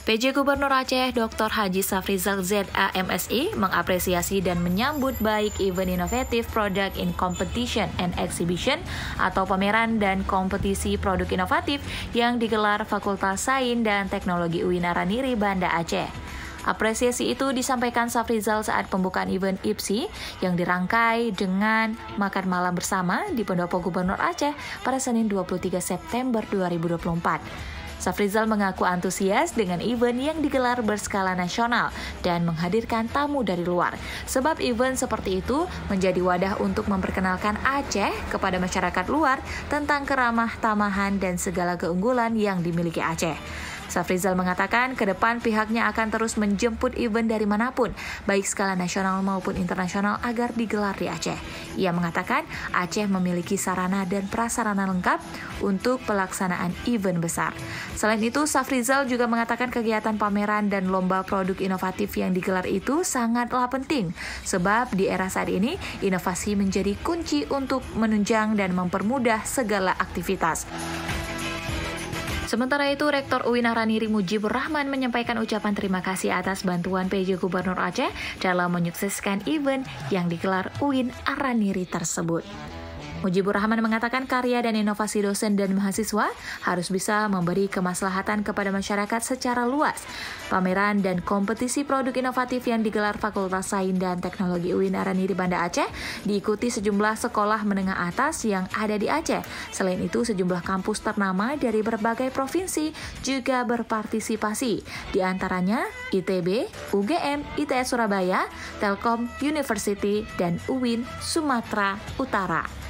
PJ Gubernur Aceh Dr. Haji Safrizal ZAMSI mengapresiasi dan menyambut baik event inovatif Product in Competition and Exhibition atau pameran dan kompetisi produk inovatif yang digelar Fakultas Sains dan Teknologi UIN Araniri, Banda Aceh. Apresiasi itu disampaikan Safrizal saat pembukaan event IPSI yang dirangkai dengan makan malam bersama di Pendopo Gubernur Aceh pada Senin 23 September 2024. Safrizal mengaku antusias dengan event yang digelar berskala nasional dan menghadirkan tamu dari luar. Sebab event seperti itu menjadi wadah untuk memperkenalkan Aceh kepada masyarakat luar tentang keramah tamahan dan segala keunggulan yang dimiliki Aceh. Safrizal mengatakan ke depan pihaknya akan terus menjemput event dari manapun, baik skala nasional maupun internasional agar digelar di Aceh. Ia mengatakan Aceh memiliki sarana dan prasarana lengkap untuk pelaksanaan event besar. Selain itu, Safrizal juga mengatakan kegiatan pameran dan lomba produk inovatif yang digelar itu sangatlah penting, sebab di era saat ini, inovasi menjadi kunci untuk menunjang dan mempermudah segala aktivitas. Sementara itu, Rektor UIN Araniri Mujibur Rahman menyampaikan ucapan terima kasih atas bantuan PJ Gubernur Aceh dalam menyukseskan event yang digelar UIN Araniri tersebut. Mujibur Rahman mengatakan karya dan inovasi dosen dan mahasiswa harus bisa memberi kemaslahatan kepada masyarakat secara luas. Pameran dan kompetisi produk inovatif yang digelar Fakultas Sains dan Teknologi UIN Araniri Banda Aceh diikuti sejumlah sekolah menengah atas yang ada di Aceh. Selain itu, sejumlah kampus ternama dari berbagai provinsi juga berpartisipasi, di antaranya ITB, UGM, ITS Surabaya, Telkom University, dan UIN Sumatera Utara.